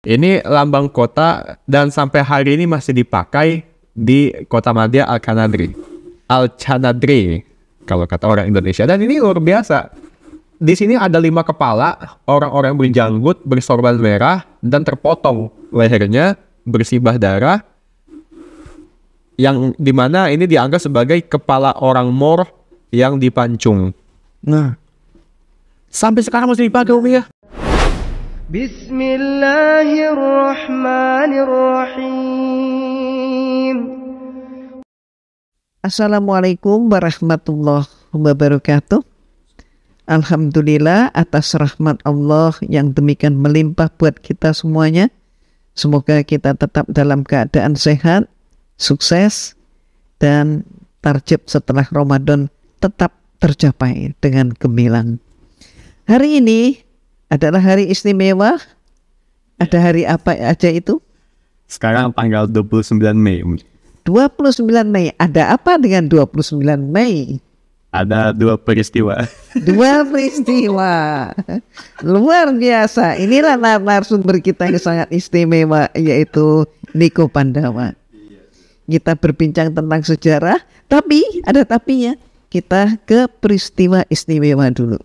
Ini lambang kota dan sampai hari ini masih dipakai di Kota Madya Al-Qanadri. Al-Qanadri kalau kata orang Indonesia. Dan ini luar biasa. Di sini ada 5 kepala orang-orang berjanggut, bersorban merah dan terpotong lehernya, bersimbah darah, yang dimana ini dianggap sebagai kepala orang Moor yang dipancung. Nah, sampai sekarang masih dipakai, Umi ya. Bismillahirrahmanirrahim. Assalamualaikum warahmatullahi wabarakatuh. Alhamdulillah atas rahmat Allah yang demikian melimpah buat kita semuanya. Semoga kita tetap dalam keadaan sehat, sukses, dan target setelah Ramadan tetap tercapai dengan gemilang. Hari ini adalah hari istimewa. Ada hari apa aja itu? Sekarang tanggal 29 Mei. 29 Mei. Ada apa dengan 29 Mei? Ada 2 peristiwa. 2 peristiwa. Luar biasa. Inilah narasumber kita yang sangat istimewa, yaitu Niko Pandawa. Kita berbincang tentang sejarah, tapi ada tapinya. Kita ke peristiwa istimewa dulu.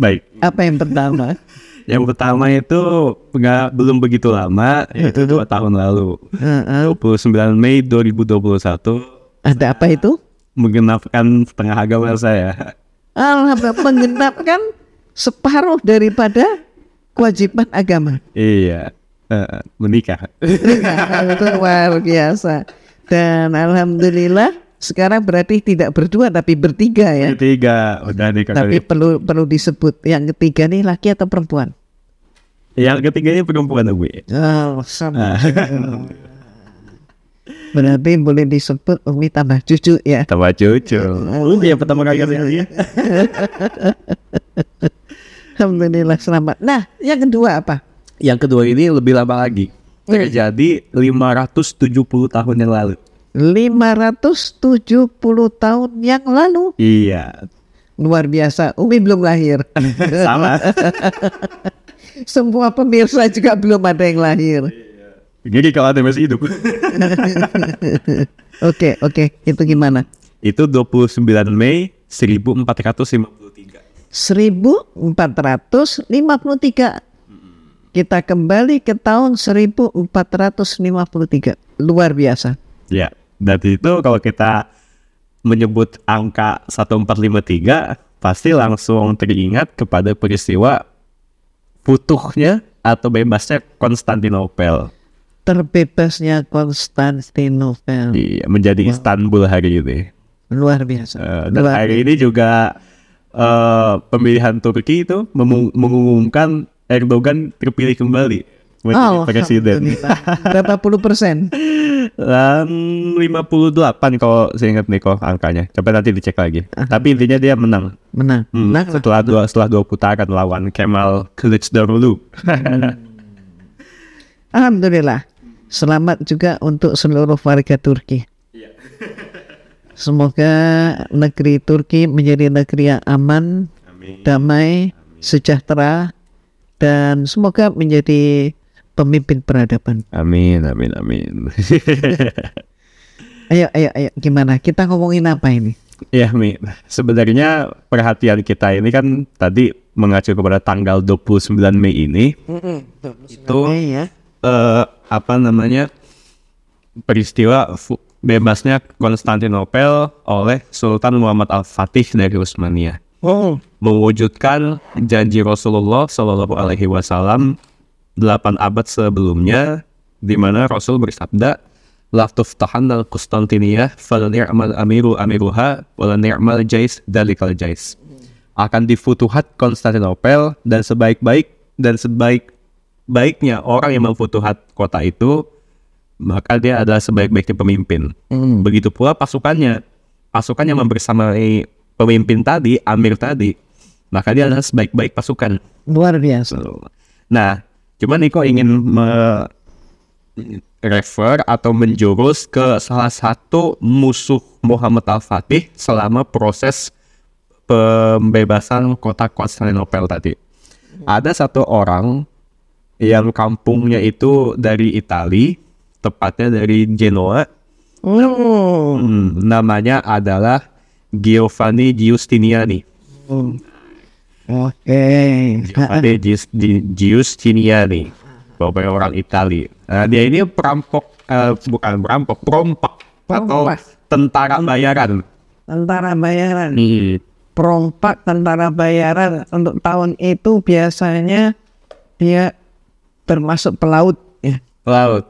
Baik. Apa yang pertama? Yang pertama itu belum begitu lama, yaitu 2 tahun lalu. 29 Mei 2021. Ada apa itu? Menggenapkan setengah agama saya. Alhamdulillah, menggenapkan separuh daripada kewajiban agama. Iya, menikah. Itu luar biasa. Dan alhamdulillah sekarang berarti tidak berdua tapi bertiga ya. Bertiga, udah nikah. Tapi perlu disebut yang ketiga nih laki atau perempuan? Yang ketiga ini perempuan, Umi. Oh, sama. Berarti boleh disebut Umi tambah cucu ya. Tambah cucu. Umi yang pertama kali ya. Alhamdulillah selamat. Nah, yang kedua apa? Yang kedua ini lebih lama lagi. Terjadi 570 tahun yang lalu. 570 tahun yang lalu. Iya. Luar biasa. Umi belum lahir. Sama. Semua pemirsa juga belum ada yang lahir. Jadi kalau ada masih hidup. Oke. Itu gimana? Itu 29 Mei 1453. 1453. Kita kembali ke tahun 1453. Luar biasa. Ya, dan itu kalau kita menyebut angka 1453 pasti langsung teringat kepada peristiwa futuhnya atau bebasnya Konstantinopel. Terbebasnya Konstantinopel. Iya, menjadi Istanbul hari ini. Luar biasa. Dan hari ini juga pemilihan Turki itu mengumumkan Erdogan terpilih kembali menjadi presiden. Berapa puluh persen? 58 kalau saya ingat nih kok angkanya. Coba nanti dicek lagi. Tapi intinya dia menang. Setelah dua putaran lawan Kemal Kılıçdaroğlu. Alhamdulillah. Selamat juga untuk seluruh warga Turki. Semoga negeri Turki menjadi negeri yang aman, damai, sejahtera, dan semoga menjadi pemimpin peradaban. Amin. Ayo, gimana? Kita ngomongin apa ini? Ya, Mi. Sebenarnya perhatian kita ini kan tadi mengacu kepada tanggal 29 Mei ini. Itu Mei, ya. Peristiwa bebasnya Konstantinopel oleh Sultan Muhammad Al-Fatih dari Utsmaniyah. Mewujudkan janji Rasulullah Shallallahu Alaihi Wasallam 8 abad sebelumnya, di mana Rasul bersabda, "La tuftahan al-Konstantiniyah fala ni'mal amiru amiruha wala ni'mal jais dalikal jais." Akan difutuhat Konstantinopel dan sebaik-baiknya orang yang memfutuhat kota itu, maka dia adalah sebaik-baiknya pemimpin. Begitu pula pasukan yang membersamai pemimpin tadi, amir tadi, maka dia adalah sebaik-baik pasukan. Luar biasa. Nah, cuman Niko ingin refer atau menjurus ke salah satu musuh Muhammad Al-Fatih selama proses pembebasan kota Konstantinopel tadi. Ada satu orang yang kampungnya itu dari Itali, tepatnya dari Genoa. Namanya adalah Giovanni Giustiniani. Oke. Giovanni Giustiniani, bapak orang Itali. Dia ini perompak atau tentara bayaran. Tentara bayaran. Perompak tentara bayaran untuk tahun itu biasanya dia termasuk pelaut ya. Laut.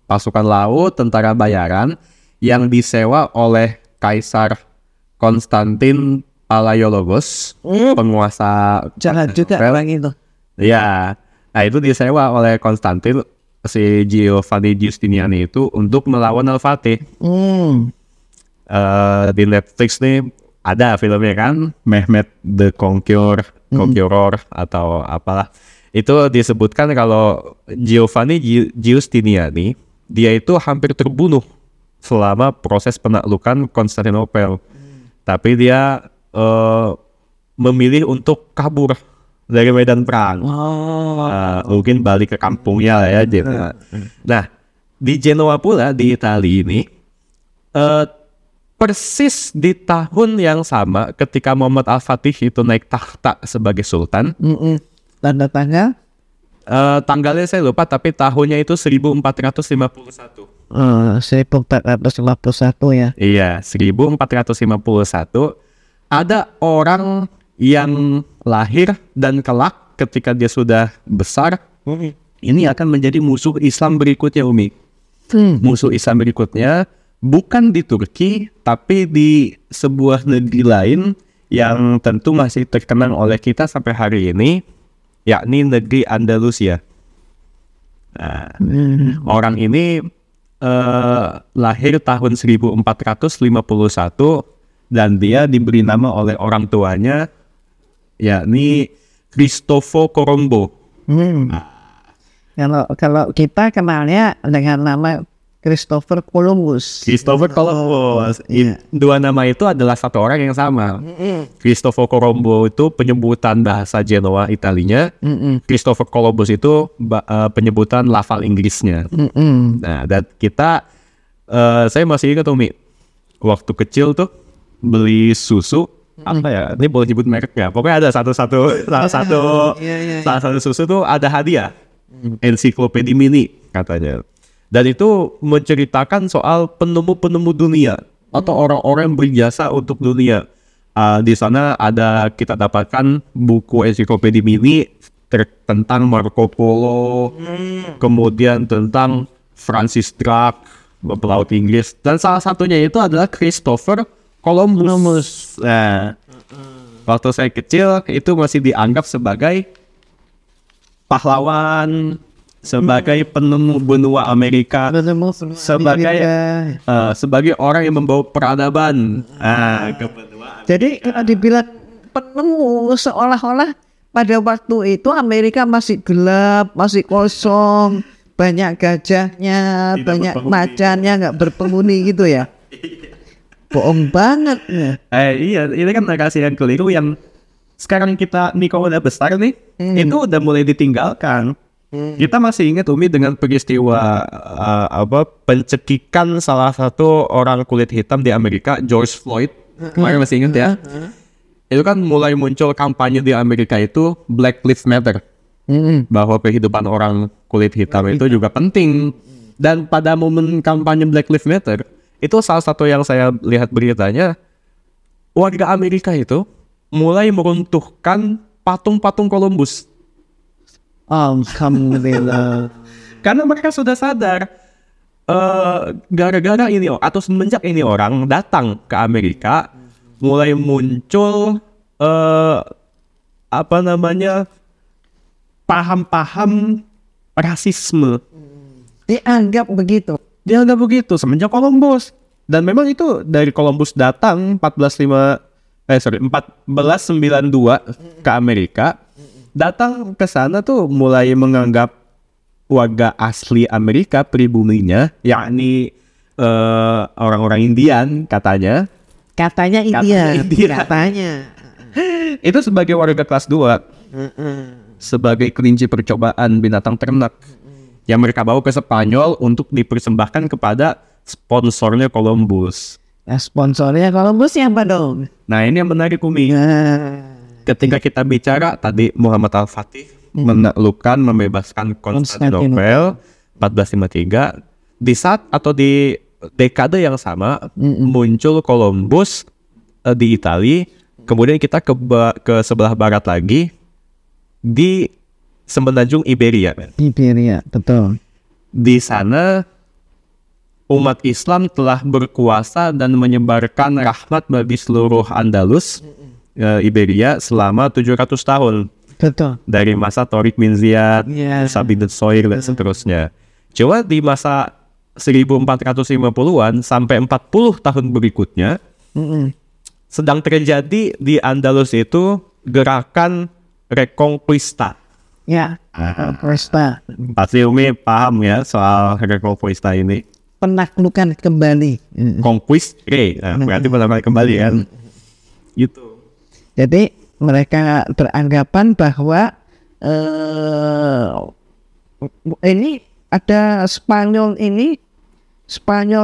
Pasukan laut, tentara bayaran yang disewa oleh Kaisar Konstantin Palaiologos, penguasa jahat juga orang itu. Ya, nah itu disewa oleh Konstantin, si Giovanni Giustiniani itu untuk melawan Al-Fatih. Di Netflix nih ada filmnya kan, Mehmet the Conqueror atau apalah. Itu disebutkan kalau Giovanni Giustiniani dia itu hampir terbunuh selama proses penaklukan Konstantinopel. Tapi dia memilih untuk kabur dari medan perang. Mungkin balik ke kampungnya lah ya. Nah, di Genoa pula di Italia ini persis di tahun yang sama ketika Muhammad Al-Fatih itu naik takhta sebagai sultan. Tanda tanggal? Tanggalnya saya lupa, tapi tahunnya itu 1451. 1451 ya. Iya, 1451. Ada orang yang lahir dan kelak ketika dia sudah besar, ini akan menjadi musuh Islam berikutnya, Umi. Musuh Islam berikutnya bukan di Turki, tapi di sebuah negeri lain yang tentu masih terkenang oleh kita sampai hari ini, yakni negeri Andalusia. Nah, orang ini lahir tahun 1451 dan dia diberi nama oleh orang tuanya, yakni Cristoforo Colombo. Kalau kita kenalnya dengan nama Christopher Columbus. Christopher Columbus. Dua nama itu adalah satu orang yang sama. Cristoforo Colombo itu penyebutan bahasa Genoa Italinya. Christopher Columbus itu penyebutan lafal Inggrisnya. Nah, dan kita, saya masih ingat Umi, waktu kecil tuh beli susu. Apa ya? Ini boleh nyebut merek nggak? Pokoknya ada salah satu susu tuh ada hadiah. Ensiklopedia mini katanya. Dan itu menceritakan soal penemu-penemu dunia atau orang-orang yang berjasa untuk dunia. Di sana kita dapatkan buku ensiklopedia mini tentang Marco Polo, kemudian tentang Francis Drake, pelaut Inggris, dan salah satunya itu adalah Christopher Columbus. Nah, waktu saya kecil itu masih dianggap sebagai pahlawan, sebagai penemu benua Amerika, sebagai orang yang membawa peradaban ke benua Amerika. Jadi kalau dibilang penemu, seolah-olah pada waktu itu Amerika masih gelap, masih kosong, banyak gajahnya, banyak macannya, nggak berpenghuni gitu ya. Bohong banget ya. Iya, ini kan narasi yang keliru yang sekarang kita nih kalau udah besar nih, itu udah mulai ditinggalkan. Kita masih ingat Umi dengan peristiwa pencekikan salah satu orang kulit hitam di Amerika, George Floyd. Kemarin masih ingat ya? Itu kan mulai muncul kampanye di Amerika itu Black Lives Matter, bahwa kehidupan orang kulit hitam itu juga penting. Dan pada momen kampanye Black Lives Matter, itu salah satu yang saya lihat beritanya, warga Amerika itu mulai meruntuhkan patung-patung Columbus. Alhamdulillah. Karena mereka sudah sadar gara-gara ini atau semenjak ini orang datang ke Amerika, mulai muncul paham-paham rasisme. Dianggap begitu Semenjak Columbus. Dan memang itu dari Columbus datang 1492 ke Amerika. Datang ke sana tuh mulai menganggap warga asli Amerika pribuminya, yakni orang-orang Indian katanya Indian. itu sebagai warga kelas 2. sebagai kelinci percobaan binatang ternak yang mereka bawa ke Spanyol untuk dipersembahkan kepada sponsornya Columbus. Nah, sponsornya Columbus siapa dong? Nah, ini yang menarik, Umi. Ketika kita bicara tadi Muhammad Al-Fatih menaklukkan, membebaskan Konstantinopel 1453, di saat atau di dekade yang sama muncul Columbus di Italia. Kemudian kita ke sebelah barat lagi di semenanjung Iberia. Iberia, betul. Di sana umat Islam telah berkuasa dan menyebarkan rahmat bagi seluruh Andalus, Iberia, selama 700 tahun. Betul. Dari masa Tariq bin Ziyad, Sabin Soir, dan seterusnya. Cuma di masa 1450-an sampai 40 tahun berikutnya, sedang terjadi di Andalus itu gerakan Reconquista. Ya, Reconquista. Pasti Umi paham ya soal Reconquista ini. Penaklukan kembali. Conquist, berarti penaklukan kembali kan. Gitu. Jadi mereka beranggapan bahwa ini ada Spanyol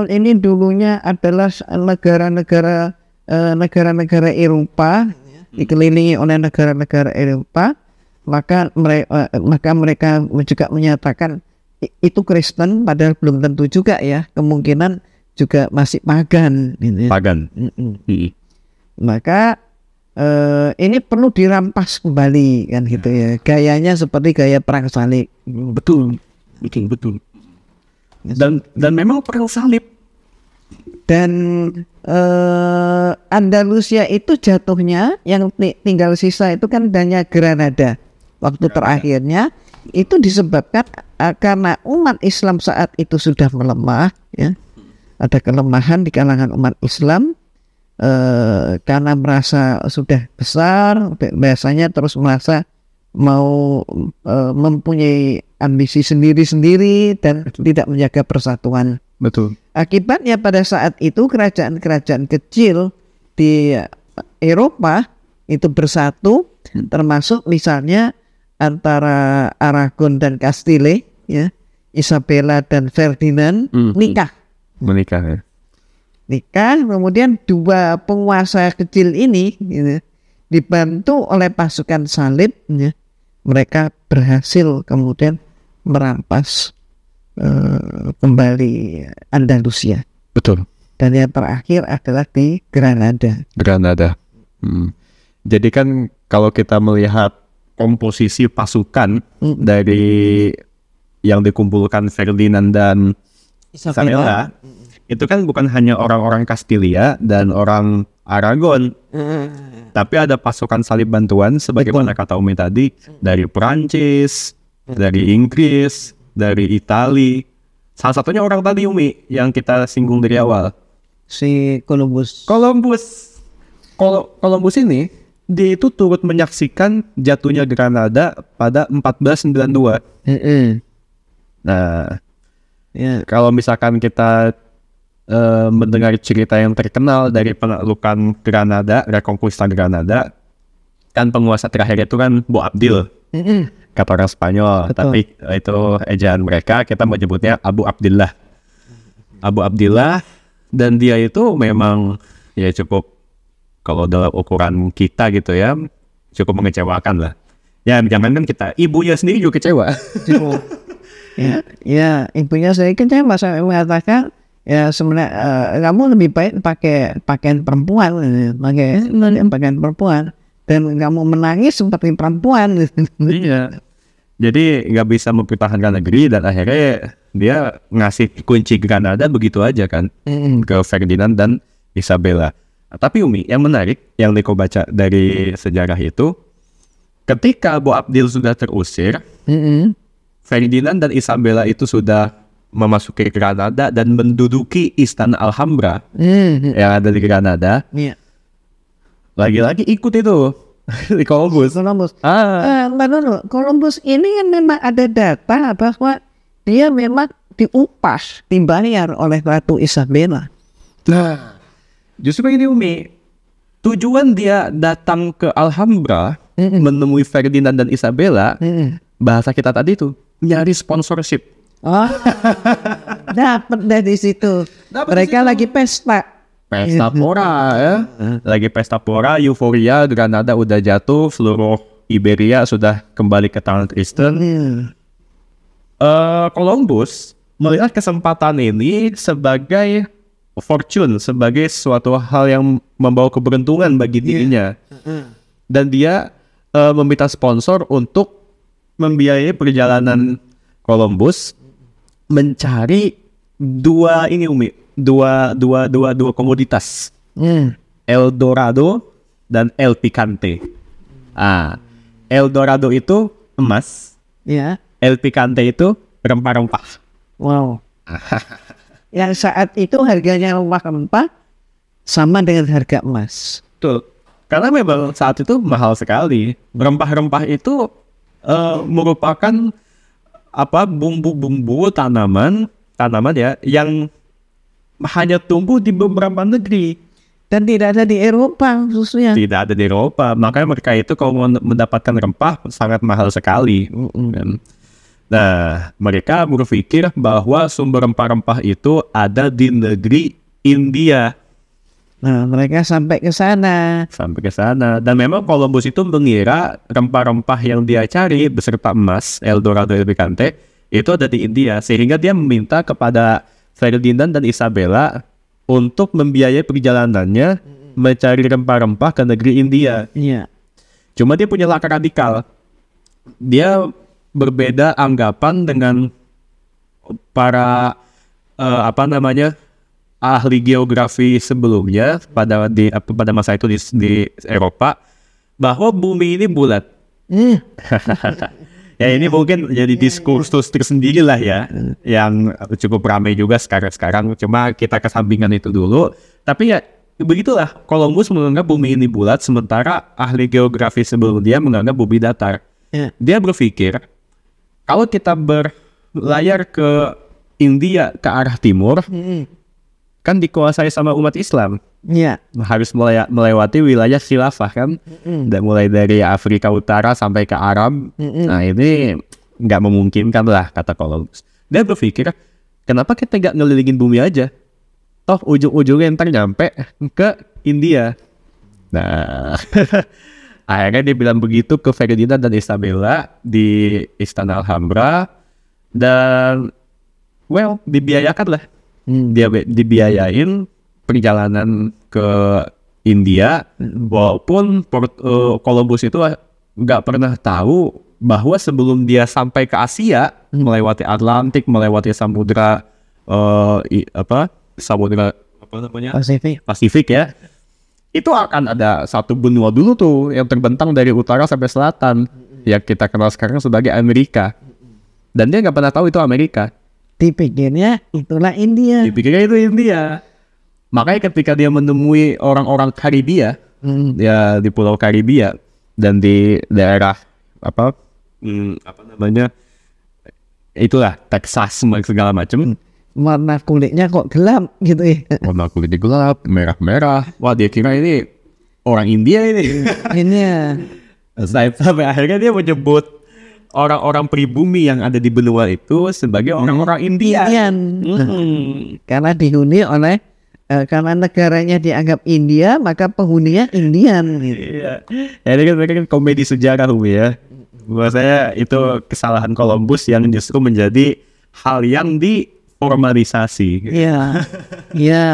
ini dulunya adalah negara-negara Eropa, dikelilingi oleh negara-negara Eropa, maka mereka juga menyatakan itu Kristen, padahal belum tentu juga ya, kemungkinan juga masih pagan. Pagan. Maka ini perlu dirampas kembali kan gitu ya, gayanya seperti gaya perang salib. Betul. Dan memang perang salib. Dan Andalusia itu jatuhnya yang tinggal sisa itu kan hanya Granada. Waktu terakhirnya itu disebabkan karena umat Islam saat itu sudah melemah, ya. Ada kelemahan di kalangan umat Islam karena merasa sudah besar, biasanya terus merasa mau mempunyai ambisi sendiri-sendiri dan tidak menjaga persatuan. Betul. Akibatnya pada saat itu kerajaan-kerajaan kecil di Eropa itu bersatu, termasuk misalnya antara Aragon dan Castile, ya, Isabella dan Ferdinand menikah, ya. Nikah, kemudian dua penguasa kecil ini, gitu, dibantu oleh pasukan salib, ya, mereka berhasil kemudian merampas kembali Andalusia. Betul. Dan yang terakhir adalah di Granada. Jadi kan kalau kita melihat komposisi pasukan dari yang dikumpulkan Ferdinand dan Isabella, itu kan bukan hanya orang-orang Kastilia dan orang Aragon, tapi ada pasukan salib bantuan sebagaimana kata Umi tadi, dari Perancis, dari Inggris, dari Italia. Salah satunya orang tadi Umi yang kita singgung dari awal, si Columbus. Columbus ini dia itu turut menyaksikan jatuhnya Granada pada 1492. Nah, kalau misalkan kita mendengar cerita yang terkenal dari penaklukan Granada, Reconquista Granada, kan penguasa terakhir itu kan Boabdil, kata orang Spanyol. Betul. Tapi itu ejaan mereka, kita menyebutnya Abu Abdillah. Dan dia itu memang ya cukup, kalau dalam ukuran kita gitu ya, cukup mengecewakan lah. Ya jangan kan kita, ibunya sendiri juga kecewa. Ya, ibunya saya kecewa sampai mengatakan, ya sebenarnya kamu lebih baik pakai pakaian perempuan, pakaian perempuan, dan kamu menangis seperti perempuan. Iya. Jadi nggak bisa mempertahankan negeri, dan akhirnya dia ngasih kunci Granada begitu aja kan ke Ferdinand dan Isabella. Tapi Umi, yang menarik yang Niko baca dari sejarah itu, ketika Boabdil sudah terusir, Ferdinand dan Isabella itu sudah memasuki Granada dan menduduki Istana Alhambra yang ada di Granada. Lagi-lagi ikut itu di Columbus. Columbus ini kan memang ada data bahwa dia memang diupas, dibayar oleh Ratu Isabella. Nah, justru ini Umi, tujuan dia datang ke Alhambra menemui Ferdinand dan Isabella, bahasa kita tadi tuh nyari sponsorship. Oh, dapat dari situ. Mereka lagi pesta. Pesta pora ya. Lagi pesta pora, euforia, Granada udah jatuh, seluruh Iberia sudah kembali ke tangan Kristen. Columbus melihat kesempatan ini sebagai fortune, sebagai suatu hal yang membawa keberuntungan bagi dirinya. Dan dia meminta sponsor untuk membiayai perjalanan Columbus mencari dua komoditas, El Dorado dan El Picante. El Dorado itu emas, El Picante itu rempah-rempah. Wow. Yang saat itu harganya rempah-rempah sama dengan harga emas. Betul. Karena memang saat itu mahal sekali. Rempah-rempah itu merupakan bumbu-bumbu tanaman ya yang hanya tumbuh di beberapa negeri dan tidak ada di Eropa khususnya. Tidak ada di Eropa, makanya mereka itu kalau mendapatkan rempah sangat mahal sekali. Nah, mereka berpikir bahwa sumber rempah-rempah itu ada di negeri India. Nah, mereka sampai ke sana. Dan memang Columbus itu mengira rempah-rempah yang dia cari beserta emas, El Dorado El Picante, itu ada di India. Sehingga dia meminta kepada Ferdinand dan Isabella untuk membiayai perjalanannya mencari rempah-rempah ke negeri India. Cuma dia punya langkah radikal. Dia berbeda anggapan dengan para ahli geografi sebelumnya pada masa itu di Eropa, bahwa bumi ini bulat. Ya ini mungkin jadi diskursus tersendiri lah ya, yang cukup ramai juga sekarang. Cuma kita kesampingan itu dulu. Tapi ya begitulah, Columbus menganggap bumi ini bulat, sementara ahli geografi sebelum dia menganggap bumi datar. Dia berpikir kalau kita berlayar ke India ke arah timur, kan dikuasai sama umat Islam. Harus melewati wilayah khilafah kan. Dan mulai dari Afrika Utara sampai ke Arab. Nah ini nggak memungkinkan lah, kata Columbus. Dia berpikir, kenapa kita nggak ngelilingin bumi aja? Toh ujung-ujungnya ntar nyampe ke India. Nah akhirnya dia bilang begitu ke Ferdinand dan Isabella di Istana Alhambra. Dan dibiayakan lah. Dia dibiayain perjalanan ke India, walaupun Columbus itu nggak pernah tahu bahwa sebelum dia sampai ke Asia, melewati Atlantik, melewati samudra Pasifik ya, itu akan ada satu benua dulu tuh yang terbentang dari utara sampai selatan, yang kita kenal sekarang sebagai Amerika. Dan dia nggak pernah tahu itu Amerika. Dipikirnya itulah India. Makanya ketika dia menemui orang-orang Karibia, ya di Pulau Karibia dan di daerah itulah Texas segala macam. Warna kulitnya kok gelap gitu ya. Warna kulitnya gelap, merah-merah. Wah, dia kira ini orang India ini. Sampai akhirnya dia menyebut orang-orang pribumi yang ada di benua itu sebagai orang-orang Indian. Karena dihuni oleh karena negaranya dianggap India, maka penghuninya Indian. Iya. Ya, ini kan komedi sejarah ya. Buat saya itu kesalahan Columbus yang justru menjadi hal yang diformalisasi. Iya.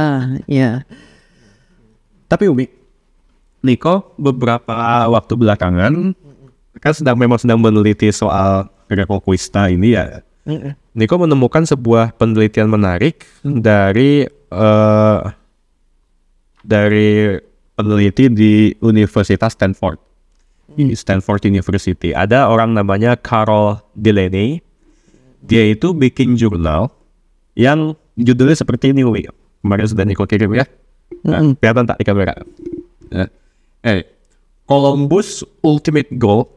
Tapi Niko beberapa waktu belakangan kan memang sedang meneliti soal Reconquista ini ya. Niko menemukan sebuah penelitian menarik dari peneliti di Universitas Stanford. Stanford University. Ada orang namanya Carol Delaney. Dia itu bikin jurnal yang judulnya seperti ini, kemarin sudah Niko kirim ya. Kelihatan tak di kamera? Columbus ultimate goal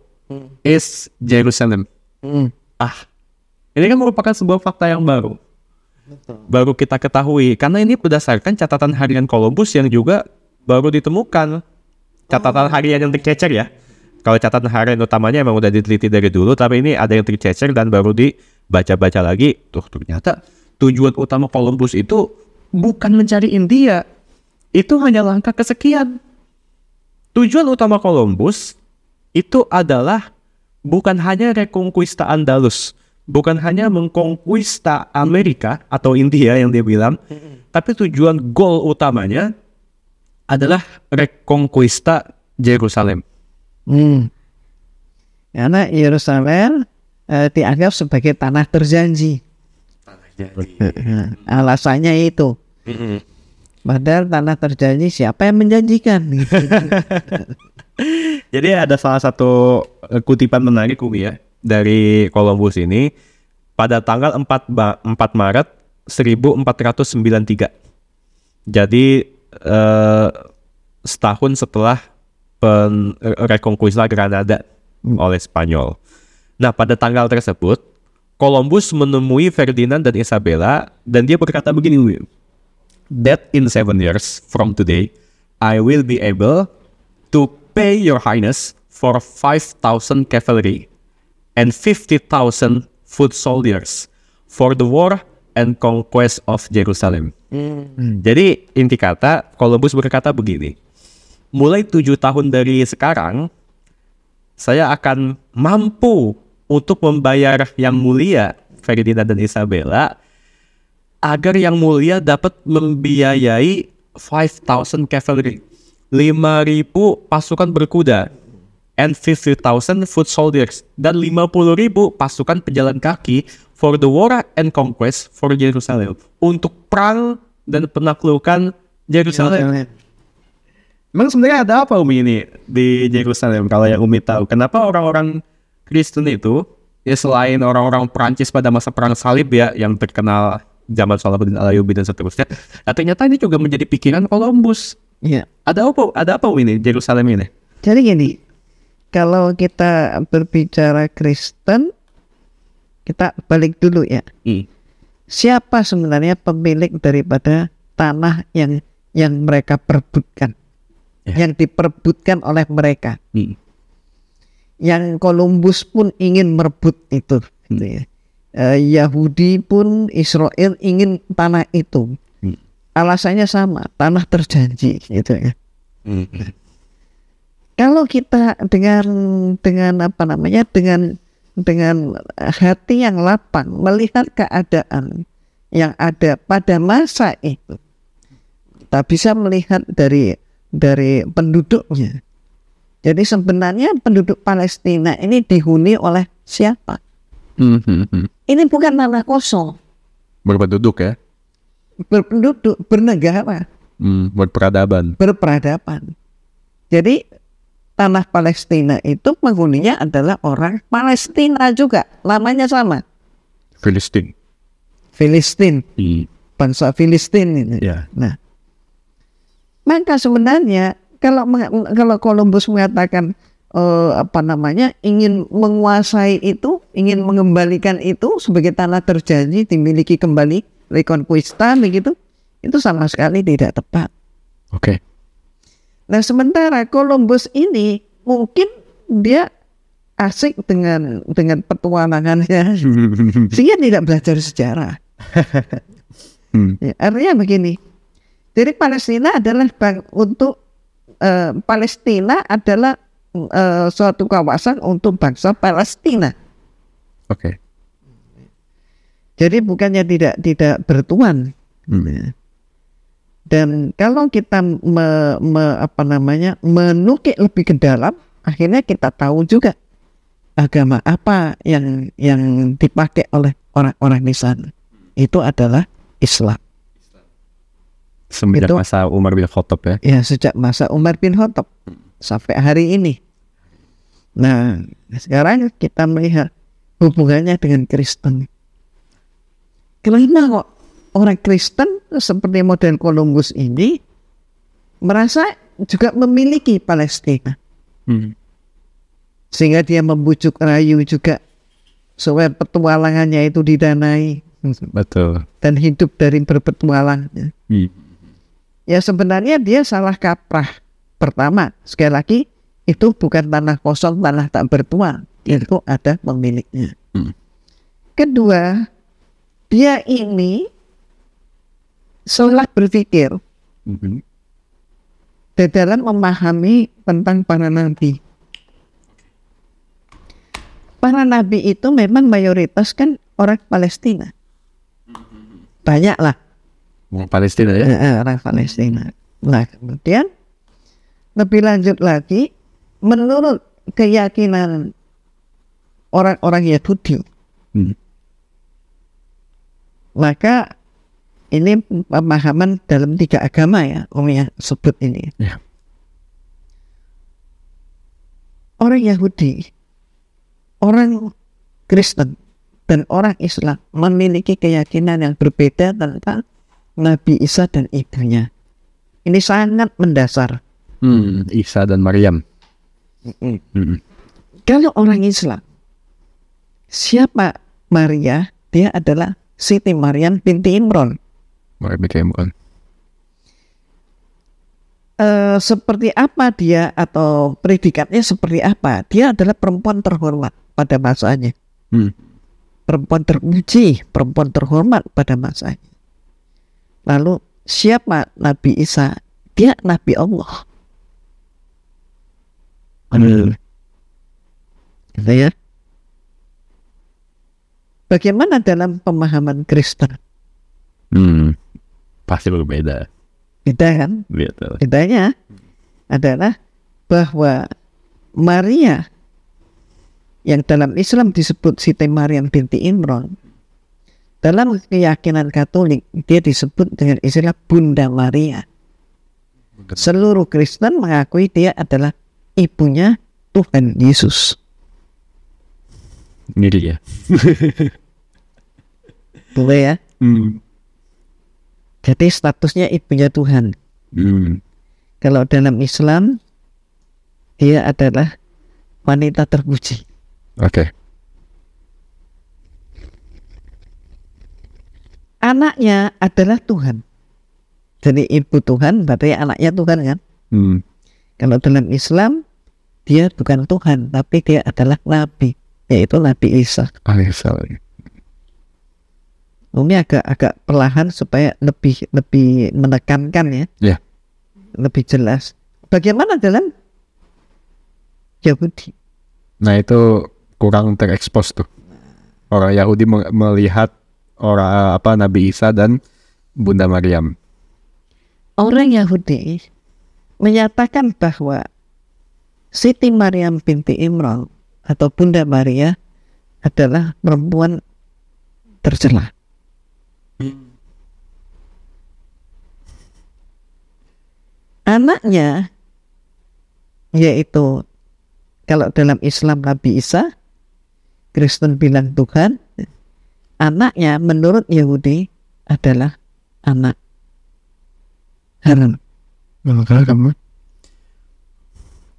is Jerusalem. Ini kan merupakan sebuah fakta yang baru. Baru kita ketahui, karena ini berdasarkan catatan harian Columbus yang juga baru ditemukan. Catatan harian yang tercecer ya. Kalau catatan harian utamanya emang udah diteliti dari dulu, tapi ini ada yang tercecer dan baru dibaca-baca lagi. Tuh ternyata tujuan utama Columbus itu bukan mencari India. Itu hanya langkah kesekian. Tujuan utama Columbus itu adalah bukan hanya reconquista Andalus, bukan hanya mengkonquista Amerika atau India yang dia bilang, tapi tujuan goal utamanya adalah reconquista Yerusalem. Karena Yerusalem dianggap sebagai tanah terjanji. Alasannya itu. Padahal tanah terjanji siapa yang menjanjikan? Jadi ada salah satu kutipan menarik ya dari Columbus ini pada tanggal 4 Maret 1493. Jadi setahun setelah reconquista Granada oleh Spanyol. Nah, pada tanggal tersebut Columbus menemui Ferdinand dan Isabella dan dia berkata begini, that in 7 years from today I will be able to pay your highness for 5,000 cavalry and 50,000 foot soldiers for the war and conquest of Jerusalem. Jadi inti kata Columbus berkata begini, mulai 7 tahun dari sekarang saya akan mampu untuk membayar yang mulia Ferdinand dan Isabella agar yang mulia dapat membiayai 5,000 cavalry, 5.000 pasukan berkuda, and 50,000 foot soldiers, dan 50.000 pasukan pejalan kaki for the war and conquest for Jerusalem, untuk perang dan penaklukan Jerusalem. Memang sebenarnya ada apa Umi ini di Jerusalem kalau yang Umi tahu? Kenapa orang-orang Kristen itu, ya selain orang-orang Prancis pada masa perang salib ya yang terkenal zaman Salahuddin Al-Ayyubi dan seterusnya, ternyata ini juga menjadi pikiran Columbus. Iya. Ada apa ini Jerusalem ini? Jadi gini, kalau kita berbicara Kristen, kita balik dulu ya. Siapa sebenarnya pemilik daripada tanah yang mereka perebutkan, yang diperebutkan oleh mereka? Yang Columbus pun ingin merebut itu, gitu ya. Yahudi pun, Israel ingin tanah itu. Alasannya sama, tanah terjanji, gitu ya. Kalau kita dengan apa namanya, dengan hati yang lapang melihat keadaan yang ada pada masa itu, kita bisa melihat dari penduduknya. Jadi sebenarnya penduduk Palestina ini dihuni oleh siapa? Ini bukan tanah kosong. Berpenduduk ya? Berpenduduk, bernegara, berperadaban. Jadi tanah Palestina itu penghuninya adalah orang Palestina juga, namanya sama. Filistin, bangsa Filistin ini. Nah, maka sebenarnya kalau Columbus mengatakan ingin menguasai itu, ingin mengembalikan itu sebagai tanah terjanji dimiliki kembali, reconquista begitu, itu sama sekali tidak tepat. Oke. Nah, sementara Columbus ini mungkin dia asik dengan petualangannya, sehingga tidak belajar sejarah. Ya, artinya begini. Jadi Palestina adalah Palestina adalah suatu kawasan untuk bangsa Palestina. Oke. Jadi bukannya tidak bertuan. Dan kalau kita menukik lebih ke dalam, akhirnya kita tahu juga agama apa yang dipakai oleh orang-orang di sana. Itu adalah Islam. Sejak masa Umar bin Khattab ya? Ya, sejak masa Umar bin Khattab sampai hari ini. Nah, sekarang kita melihat hubungannya dengan Kristen. Kenapa kok orang Kristen seperti model Columbus ini merasa juga memiliki Palestina? Sehingga dia membujuk rayu juga supaya petualangannya itu didanai. Betul. Dan hidup dari berpetualang. Ya sebenarnya dia salah kaprah. Pertama, sekali lagi, itu bukan tanah kosong, tanah tak bertuan, itu ada pemiliknya. Kedua, dia ini seolah berpikir di dalam memahami tentang para nabi. Para nabi itu memang mayoritas kan orang Palestina. Banyak lah. Orang Palestina ya? Orang Palestina. Nah, kemudian lebih lanjut lagi, menurut keyakinan orang-orang Yahudi, maka ini pemahaman dalam 3 agama ya, yang sebut ini. Ya. Orang Yahudi, orang Kristen, dan orang Islam memiliki keyakinan yang berbeda tentang Nabi Isa dan ibunya. Ini sangat mendasar. Isa dan Maryam. Kalau orang Islam, siapa Maria? Dia adalah Siti Maryam binti Imran. Seperti apa dia, atau predikatnya seperti apa? Dia adalah perempuan terhormat pada masanya. Perempuan terpuji, perempuan terhormat pada masanya. Lalu siapa Nabi Isa? Dia Nabi Allah. Gitu ya. Bagaimana dalam pemahaman Kristen? Pasti berbeda. Beda kan? Betul. Bedanya adalah bahwa Maria yang dalam Islam disebut Siti Maryam binti Imran, dalam keyakinan Katolik dia disebut dengan istilah Bunda Maria. Seluruh Kristen mengakui dia adalah ibunya Tuhan Yesus. Ini dia. Boleh ya? Jadi statusnya ibunya Tuhan. Kalau dalam Islam dia adalah wanita terpuji. Oke. Anaknya adalah Tuhan. Jadi ibu Tuhan berarti anaknya Tuhan kan? Kalau dalam Islam dia bukan Tuhan, tapi dia adalah Nabi, yaitu Nabi Isa. Alaihissalam. Ini agak perlahan supaya lebih menekankan ya. Yeah. Lebih jelas. Bagaimana dalam Yahudi? Nah itu kurang terekspos tuh. Orang Yahudi melihat Nabi Isa dan Bunda Maryam. Orang Yahudi menyatakan bahwa Siti Maryam binti Imran atau Bunda Maria adalah perempuan tercela. Anaknya yaitu kalau dalam Islam Nabi Isa, Kristen bilang Tuhan, anaknya menurut Yahudi adalah anak haram.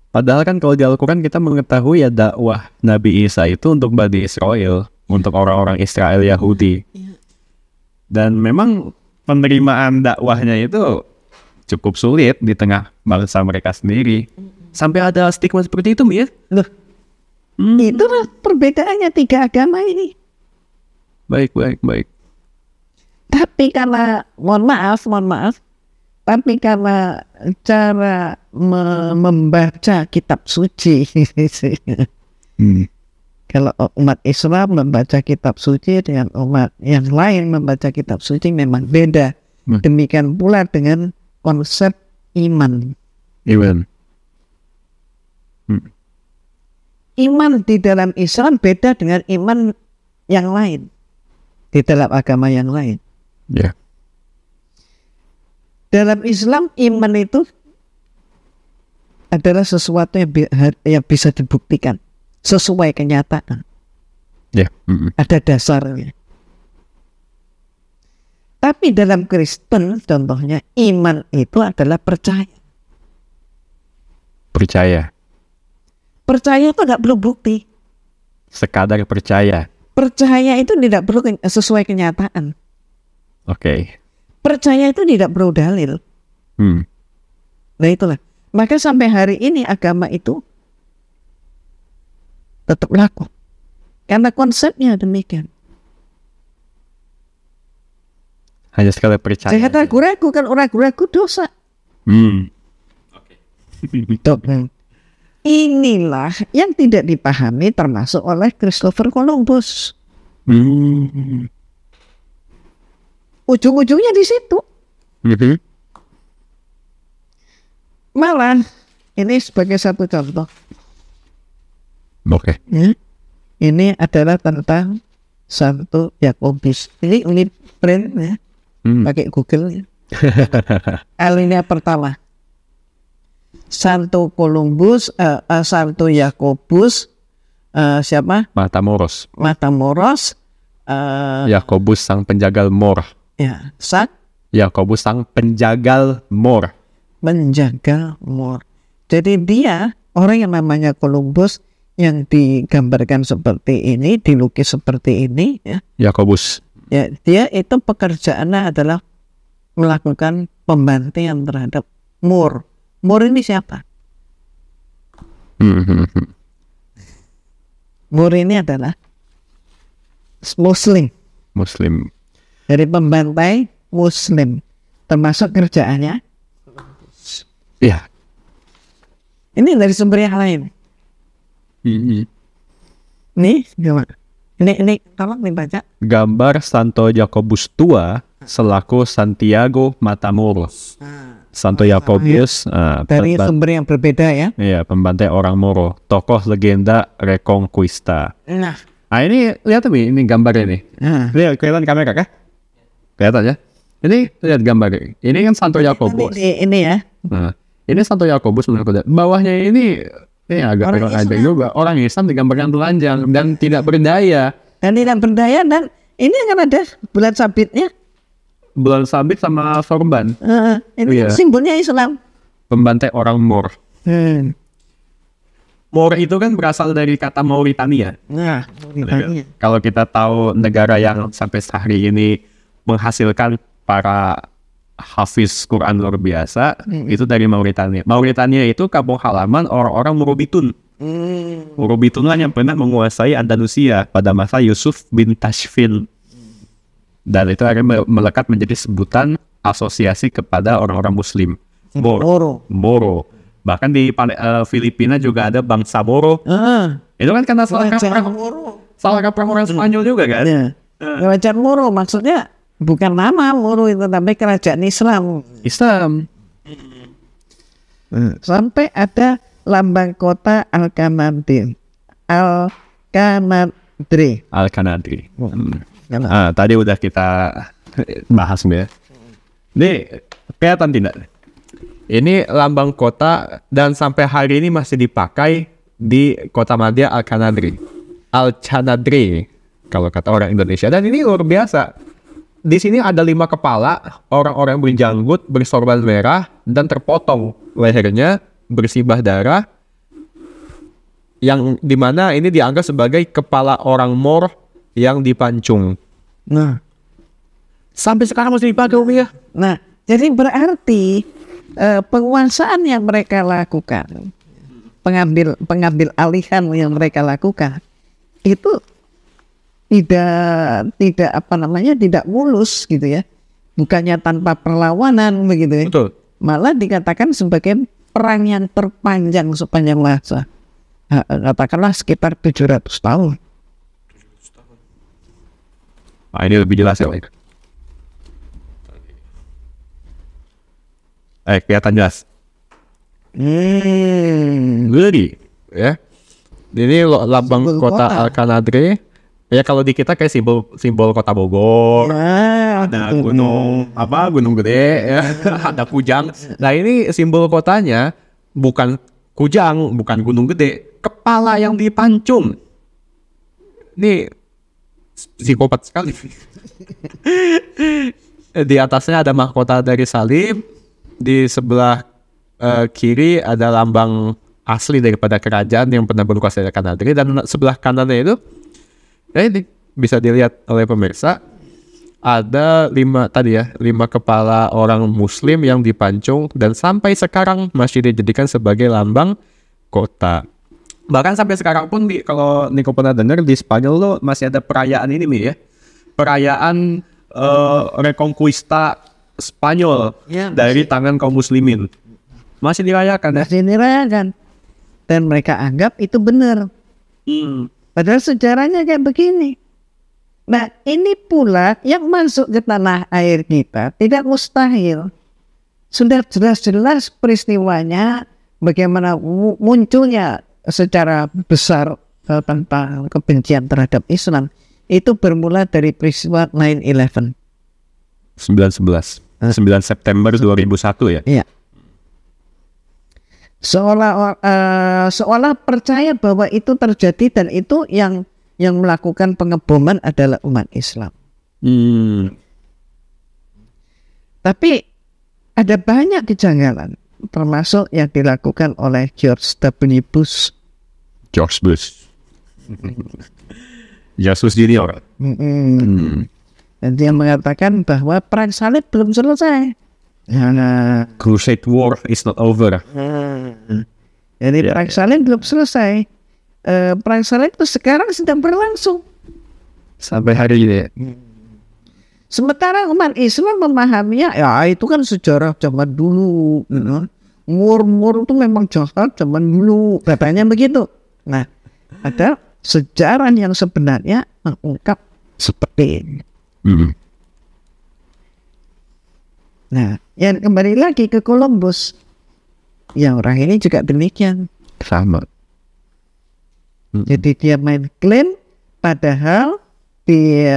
Padahal kan kalau di Al-Quran kita mengetahui ya dakwah Nabi Isa itu untuk Bani Israel, untuk orang-orang Israel Yahudi. Dan memang penerimaan dakwahnya itu cukup sulit di tengah bangsa mereka sendiri. Sampai ada stigma seperti itu, Mir. Loh, itulah perbedaannya 3 agama ini. Baik. Tapi karena, mohon maaf, tapi karena cara membaca kitab suci, kalau umat Islam membaca kitab suci dengan umat yang lain membaca kitab suci memang beda. Demikian pula dengan konsep iman. Iman di dalam Islam beda dengan iman yang lain, di dalam agama yang lain. Yeah. Dalam Islam iman itu adalah sesuatu yang bisa dibuktikan sesuai kenyataan. Yeah. Ada dasarnya. Tapi dalam Kristen contohnya iman itu adalah percaya. Percaya itu tidak perlu bukti. Sekadar percaya. Percaya itu tidak perlu sesuai kenyataan. Oke. Percaya itu tidak perlu dalil. Nah itulah. Maka sampai hari ini agama itu tetap laku. Karena konsepnya demikian. Hanya sekali percaya. Saya ragu-ragu, kan orang ragu-ragu dosa. Inilah yang tidak dipahami termasuk oleh Christopher Columbus. Ujung-ujungnya di situ. Malah ini sebagai satu contoh. Oke. Ini adalah tentang Santo Yakobus. Ini print ya, pakai Google ya. Alinea pertama. Santo Columbus, Santo Yakobus, siapa? Matamoros. Yakobus sang penjagal Mor. Ya, Yakobus sang penjagal Mor. Menjagal Mor. Jadi dia orang yang namanya Columbus yang digambarkan seperti ini, dilukis seperti ini, ya. Yakobus. Ya, dia itu pekerjaannya adalah melakukan pembantaian terhadap Moor. Moor ini siapa? Moor ini adalah Muslim. Dari pembantai Muslim, termasuk kerjaannya. Iya. Ini dari sumber yang lain. Nih, gimana? Ini tolong dibaca. Gambar Santo Yakobus tua selaku Santiago Matamoros. Santo Yakobus dari sumber yang berbeda ya. Iya, pembantai orang Moro, tokoh legenda Reconquista. Nah, ini lihat ini gambarnya nih. Lihat, kelihatan kamera kah? Kelihatan ya? Ini lihat gambar. Ini kan Santo Yakobus. Ini ya. Nah, ini Santo Yakobus menurut bawahnya ini agak aja juga. Orang Islam digambarkan telanjang dan tidak berdaya. Dan ini kan ada bulan sabitnya. Bulan sabit sama sorban. Ini simbolnya Islam. Pembantai orang Mor. Mor itu kan berasal dari kata Mauritania. Nah, Mauritania. Kalau kita tahu negara yang sampai hari ini menghasilkan para hafiz Quran luar biasa, itu dari Mauritania. Mauritania itu kampung halaman orang-orang Murabitun. Murabitun yang pernah menguasai Andalusia pada masa Yusuf bin Tashfin. Dan itu akhirnya melekat menjadi sebutan asosiasi kepada orang-orang Muslim. Moro. Bahkan di Filipina juga ada bangsa Moro. Itu kan karena salah kaprah orang Spanyol juga kan? Kerajaan Moro maksudnya bukan nama Moro itu, tapi kerajaan Islam. Sampai ada lambang kota Alcanadri. Tadi udah kita bahas ya. Ini kelihatan tidak? Ini lambang kota dan sampai hari ini masih dipakai di kota Madya Alcanadri kalau kata orang Indonesia. Dan ini luar biasa. Di sini ada 5 kepala orang-orang berjanggut, bersorban merah dan terpotong lehernya, bersibah darah, yang dimana ini dianggap sebagai kepala orang Mor yang dipancung. Nah, sampai sekarang masih dipakai ya. Nah, jadi berarti penguasaan yang mereka lakukan, pengambil alihan yang mereka lakukan itu tidak mulus gitu ya, bukannya tanpa perlawanan begitu ya. Betul. Malah dikatakan sebagai perang yang terpanjang sepanjang masa, katakanlah sekitar 700 tahun. Ini lebih jelas ya. Kelihatan jelas. Gede ya. Ini lambang kota Alcanadri. Ya kalau di kita kayak simbol kota Bogor. Ada gunung gede ya. Ada Kujang. Nah ini simbol kotanya bukan Kujang, bukan gunung gede, kepala yang dipancung. Ini psikopat sekali. Di atasnya ada mahkota dari salib. Di sebelah kiri ada lambang asli daripada kerajaan yang pernah berkuasa di Alcanadri, dan sebelah kanannya itu ini bisa dilihat oleh pemirsa, ada 5 kepala orang Muslim yang dipancung dan sampai sekarang masih dijadikan sebagai lambang kota. Bahkan sampai sekarang pun kalau Niko pernah dengar di Spanyol lo masih ada perayaan ini Mi ya. Perayaan Reconquista Spanyol dari tangan kaum muslimin. Masih dirayakan ya? Masih dirayakan. Dan mereka anggap itu benar. Padahal sejarahnya kayak begini. Nah, ini pula yang masuk ke tanah air kita tidak mustahil. Sudah jelas-jelas peristiwanya bagaimana munculnya secara besar tentang kebencian terhadap Islam. Itu bermula dari peristiwa 9/11. 9 September 2001 ya? Iya. Seolah percaya bahwa itu terjadi dan itu yang melakukan pengeboman adalah umat Islam. Tapi ada banyak kejanggalan, termasuk yang dilakukan oleh George W. Bush. Yesus Junior. Dan dia mengatakan bahwa perang salib belum selesai. Crusade War is not over. Jadi perang salib belum selesai. Perang salib itu sekarang sedang berlangsung sampai hari ini. Sementara umat Islam memahaminya, ya itu kan sejarah zaman dulu. Mur itu memang jahat zaman dulu. Katanya begitu. Nah, ada sejarah yang sebenarnya mengungkap seperti ini. Nah, yang kembali lagi ke Columbus, ya orang ini juga demikian. Sama. Jadi dia main klaim, padahal di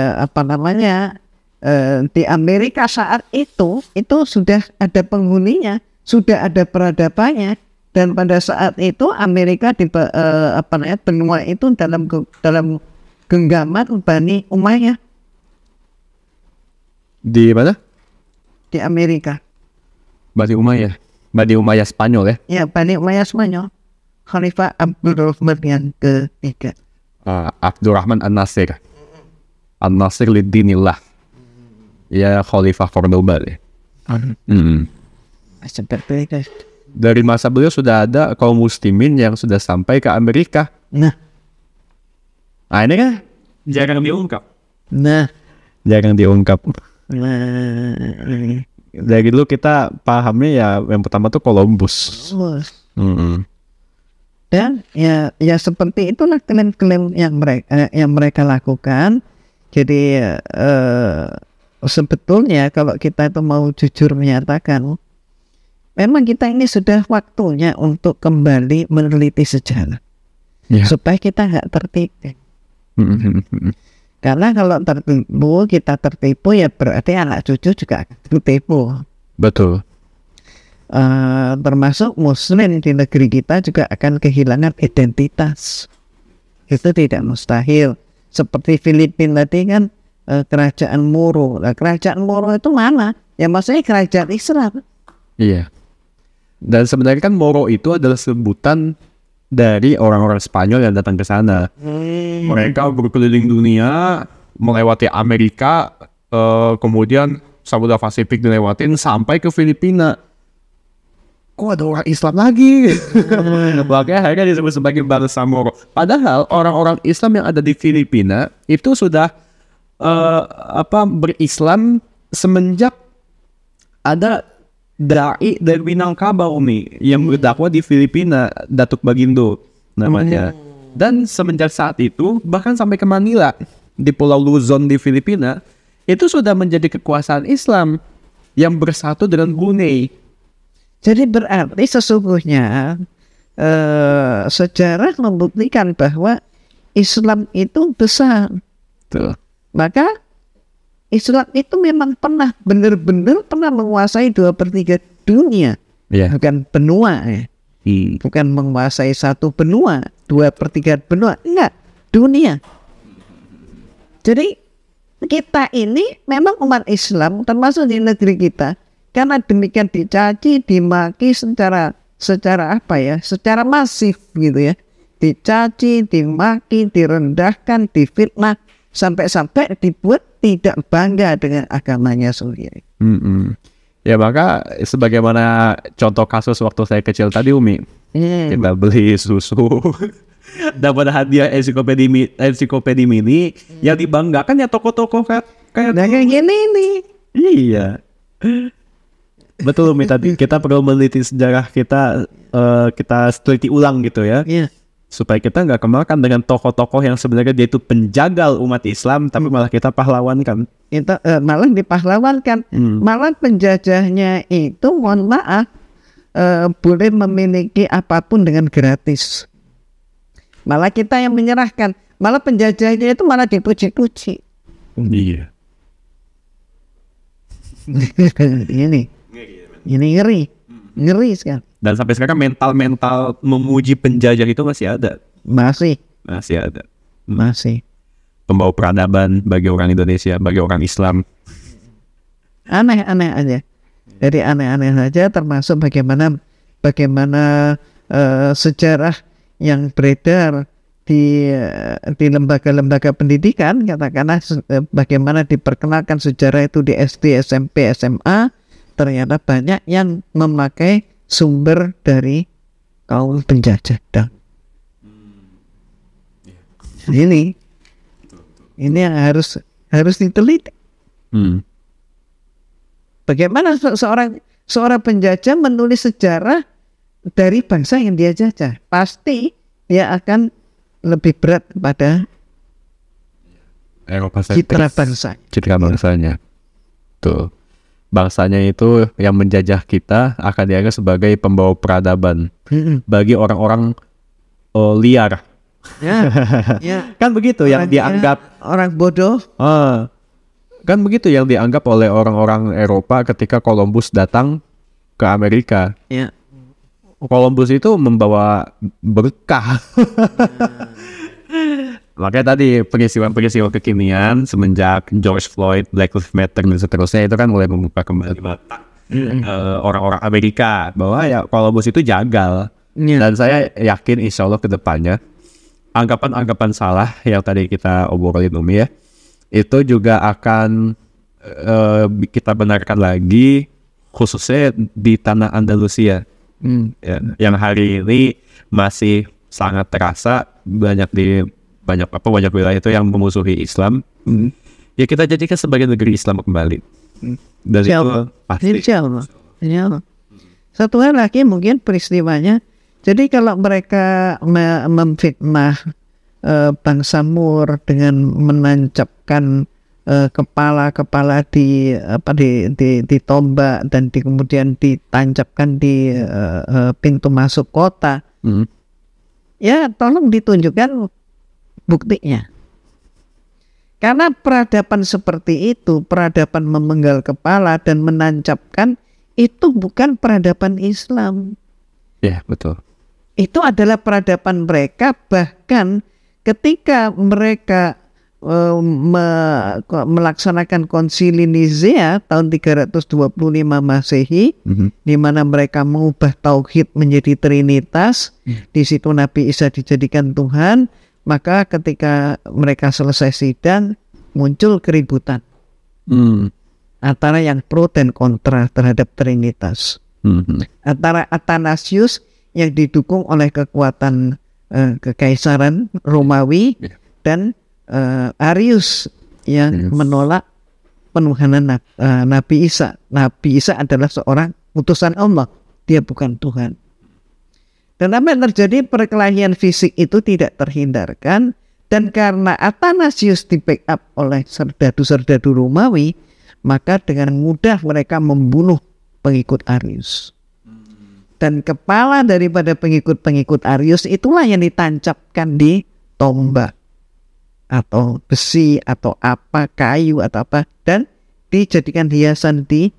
di Amerika saat itu sudah ada penghuninya, sudah ada peradabannya, dan pada saat itu Amerika di benua itu dalam genggaman Bani Umayyah. Di mana? Di Amerika. Bani Umayyah Spanyol ya? Ya, Bani Umayyah Spanyol. Khalifah Abdurrahman yang ketiga. Abdurrahman An-Nasir. An-Nasir lidinillah. Ya, Khalifah Cordoba ya. Dari masa beliau sudah ada kaum muslimin yang sudah sampai ke Amerika. Nah, ini kan jarang diungkap. Dari dulu kita pahamnya ya yang pertama tuh Columbus. Dan ya seperti itulah klaim-klaim yang mereka lakukan. Jadi sebetulnya kalau kita itu mau jujur menyatakan, memang kita ini sudah waktunya untuk kembali meneliti sejarah, supaya kita nggak tertipu. Karena kalau kita tertipu ya berarti anak cucu juga tertipu. Betul. Termasuk Muslim di negeri kita juga akan kehilangan identitas. Itu tidak mustahil. Seperti Filipina tadi kan kerajaan Moro. Nah, kerajaan Moro itu mana? Ya maksudnya kerajaan Islam. Iya. Dan sebenarnya kan Moro itu adalah sebutan dari orang-orang Spanyol yang datang ke sana. Mereka berkeliling dunia, melewati Amerika, kemudian Samudra Pasifik dilewatin sampai ke Filipina. Kok ada orang Islam lagi? Makanya akhirnya disebut sebagai bangsa Moro. Padahal orang-orang Islam yang ada di Filipina itu sudah berislam semenjak ada dai dari Minangkabau yang berdakwah di Filipina, Datuk Bagindo namanya. Dan semenjak saat itu bahkan sampai ke Manila di Pulau Luzon di Filipina itu sudah menjadi kekuasaan Islam yang bersatu dengan Brunei. Jadi berarti sesungguhnya sejarah membuktikan bahwa Islam itu besar. Betul. Maka Islam itu memang benar-benar pernah menguasai 2/3 dunia. Bukan benua ya. Bukan menguasai satu benua, 2/3 benua. Enggak, dunia. Jadi kita ini memang umat Islam termasuk di negeri kita, karena demikian dicaci, dimaki secara secara masif gitu ya. Dicaci, dimaki, direndahkan, difitnah, sampai dibuat tidak bangga dengan agamanya sendiri. Ya maka sebagaimana contoh kasus waktu saya kecil tadi Umi, kita beli susu dapat hadiah ensiklopedia mini, yang dibanggakan ya tokoh-tokoh kayak Nah kayak gini nih. iya. Betul, Mi, tadi kita perlu meneliti sejarah kita, kita teliti ulang gitu ya, Iya. supaya kita nggak kemakan dengan tokoh-tokoh yang sebenarnya dia itu penjagal umat Islam, tapi malah kita pahlawankan. Itu malah dipahlawankan. Malah penjajahnya itu mohon maaf boleh memiliki apapun dengan gratis. Malah kita yang menyerahkan. Malah penjajahnya itu malah dipuji-puji. Iya. Ini ngeri sekali. Dan sampai sekarang mental memuji penjajah itu masih ada. Masih ada. Pembawa peradaban bagi orang Indonesia, bagi orang Islam. Aneh-aneh aja. Jadi aneh-aneh saja, termasuk bagaimana sejarah yang beredar di lembaga-lembaga pendidikan, katakanlah bagaimana diperkenalkan sejarah itu di SD, SMP, SMA, ternyata banyak yang memakai sumber dari kaum penjajah. Ini yang harus diteliti. Bagaimana seorang penjajah menulis sejarah dari bangsa yang dia jajah? Pasti dia akan lebih berat pada citra bangsanya. Tuh. Bangsanya itu yang menjajah kita akan dianggap sebagai pembawa peradaban bagi orang-orang liar. Ya. Kan begitu yang dianggap orang bodoh. Kan begitu yang dianggap oleh orang-orang Eropa ketika Columbus datang ke Amerika. Ya. Columbus itu membawa berkah. Makanya tadi peristiwa kekinian semenjak George Floyd, Black Lives Matter dan seterusnya itu kan mulai membuka kembali mata orang-orang Amerika bahwa ya Columbus itu jagal. Dan saya yakin insya Allah ke depannya anggapan-anggapan salah yang tadi kita obrolin Umi ya, itu juga akan kita benarkan lagi, khususnya di tanah Andalusia ya, yang hari ini masih sangat terasa banyak wilayah itu yang memusuhi Islam. Ya kita jadikan sebagai negeri Islam kembali. Dan itu pasti. Insya Allah. Satu hal lagi mungkin peristiwanya. Jadi kalau mereka memfitnah bangsa Moor dengan menancapkan kepala di tombak dan kemudian ditancapkan di pintu masuk kota, ya tolong ditunjukkan buktinya. Karena peradaban seperti itu, peradaban memenggal kepala dan menancapkan, itu bukan peradaban Islam. Ya, betul. Itu adalah peradaban mereka, bahkan ketika mereka melaksanakan konsili Nicea tahun 325 Masehi, di mana mereka mengubah tauhid menjadi trinitas, di situ Nabi Isa dijadikan Tuhan. Maka ketika mereka selesai sidang, muncul keributan antara yang pro dan kontra terhadap trinitas. Antara Athanasius yang didukung oleh kekuatan kekaisaran Romawi dan Arius yang menolak penuhanan Nabi Isa. Nabi Isa adalah seorang utusan Allah, dia bukan Tuhan. Dan apa yang terjadi, perkelahian fisik itu tidak terhindarkan, dan karena Athanasius di backup oleh serdadu-serdadu Romawi, maka dengan mudah mereka membunuh pengikut Arius. Dan kepala daripada pengikut-pengikut Arius itulah yang ditancapkan di tombak atau besi atau apa, kayu atau apa, dan dijadikan hiasan di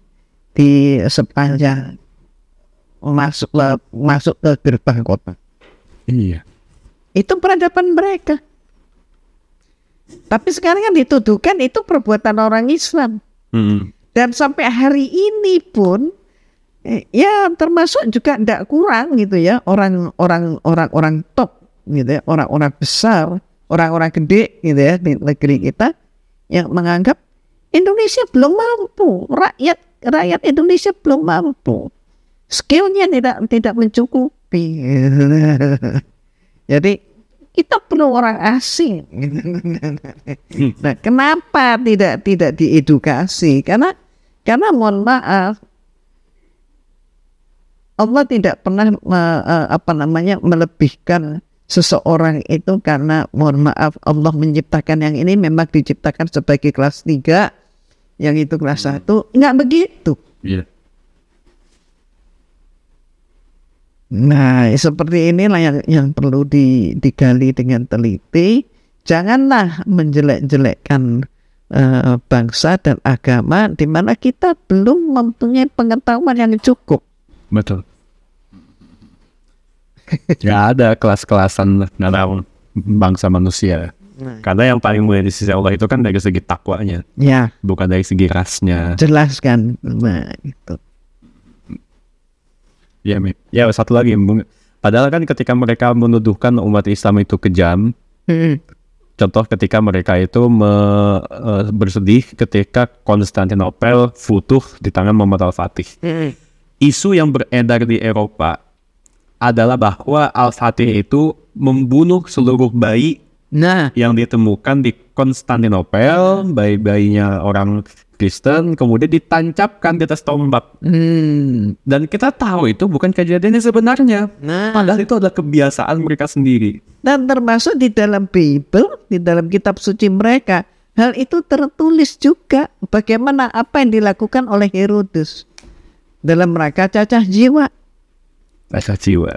sepanjang masuk ke gerbang kota. Iya. Itu peradaban mereka. Tapi sekarang kan dituduhkan itu perbuatan orang Islam. Dan sampai hari ini pun ya termasuk juga tidak kurang gitu ya, orang top gitu ya, orang-orang besar, orang-orang gede gitu ya di negeri kita yang menganggap Indonesia belum mampu, rakyat Indonesia belum mampu, skillnya tidak mencukupi. Jadi kita perlu orang asing. Nah, kenapa tidak diedukasi? Karena mohon maaf, Allah tidak pernah melebihkan seseorang itu karena mohon maaf Allah menciptakan yang ini memang diciptakan sebagai kelas 3, yang itu kelas 1, enggak begitu. Iya. Nah, seperti inilah yang perlu digali dengan teliti. Janganlah menjelek-jelekkan bangsa dan agama di mana kita belum mempunyai pengetahuan yang cukup. Betul. Gak ada kelas-kelasan dalam bangsa manusia. Karena yang paling mulia di sisi Allah itu kan dari segi takwanya, Ya, bukan dari segi rasnya. jelas kan. Nah, itu. Ya, ya satu lagi. Padahal kan ketika mereka menuduhkan umat Islam itu kejam, contoh ketika mereka itu bersedih ketika Konstantinopel futuh di tangan Muhammad Al-Fatih. Isu yang beredar di Eropa adalah bahwa Al-Fatih itu membunuh seluruh bayi Nah, yang ditemukan di Konstantinopel, bayi-bayinya orang Kristen, kemudian ditancapkan di atas tombak. Dan kita tahu itu bukan kejadiannya sebenarnya. Nah, Padahal itu adalah kebiasaan mereka sendiri. dan termasuk di dalam Bible, di dalam kitab suci mereka, hal itu tertulis juga bagaimana apa yang dilakukan oleh Herodes dalam rangka cacah jiwa. Rasa jiwa.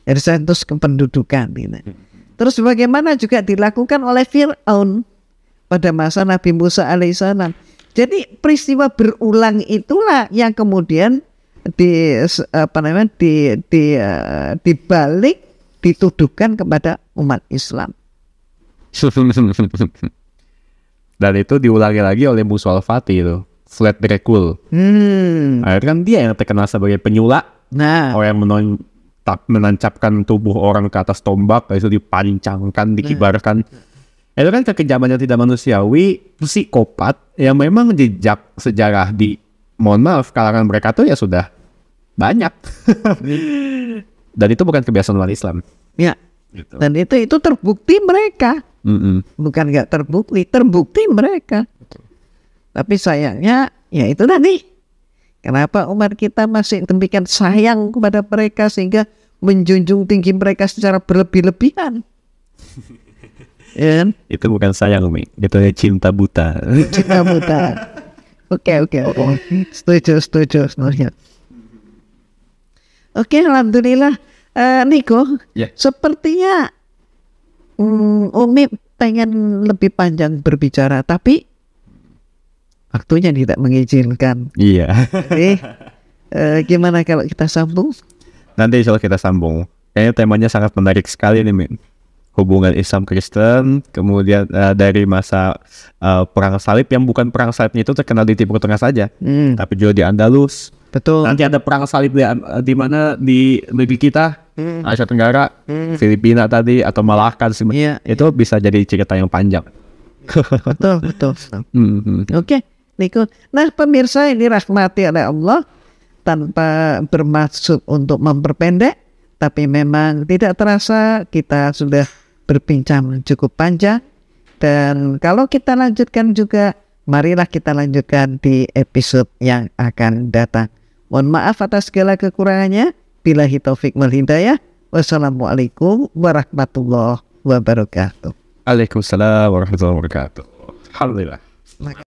Terus kependudukan gitu. Terus bagaimana juga dilakukan oleh Fir'aun pada masa Nabi Musa alaihissalam. Jadi peristiwa berulang itulah yang kemudian dibalik dituduhkan kepada umat Islam. Dan itu diulangi lagi oleh musuh Al-Fatih itu, Vlad Dracul. Akhirnya kan dia yang terkenal sebagai penyulak. Nah, Orang yang menancapkan tubuh orang ke atas tombak, itu dipancangkan, dikibarkan. Itu kan kekejaman yang tidak manusiawi, psikopat, yang memang jejak sejarah di, mohon maaf, kalangan mereka tuh ya sudah banyak. Dan itu bukan kebiasaan umat Islam. ya. Gitu. Dan itu terbukti mereka. Bukan nggak terbukti mereka. Tapi sayangnya, ya itu tadi. Kenapa umat kita masih demikian sayang kepada mereka sehingga menjunjung tinggi mereka secara berlebih-lebihan? Ya kan? Itu bukan sayang, Umi. Itu cinta buta. Cinta buta. Oke. Setuju. Oke, alhamdulillah. Niko, Ya. sepertinya Umi pengen lebih panjang berbicara, tapi waktunya tidak mengizinkan. Iya. Jadi, gimana kalau kita sambung? Nanti insya Allah kita sambung. Kayaknya temanya sangat menarik sekali nih, Min. Hubungan Islam Kristen, kemudian dari masa perang salib, yang bukan perang salibnya itu terkenal di Timur Tengah saja, tapi juga di Andalus. Betul. Nanti ada perang salib di mana di negeri kita, Asia Tenggara, Filipina tadi, atau Malaka. Iya. Itu bisa jadi cerita yang panjang. Betul. Oke, Niko. Nah, pemirsa, ini rahmati oleh Allah, tanpa bermaksud untuk memperpendek, tapi memang tidak terasa kita sudah berbincang cukup panjang. Dan kalau kita lanjutkan juga, marilah kita lanjutkan di episode yang akan datang. Mohon maaf atas segala kekurangannya. Billahi taufik wal hidayah. Wassalamualaikum warahmatullahi wabarakatuh. Waalaikumsalam warahmatullahi wabarakatuh. Alhamdulillah.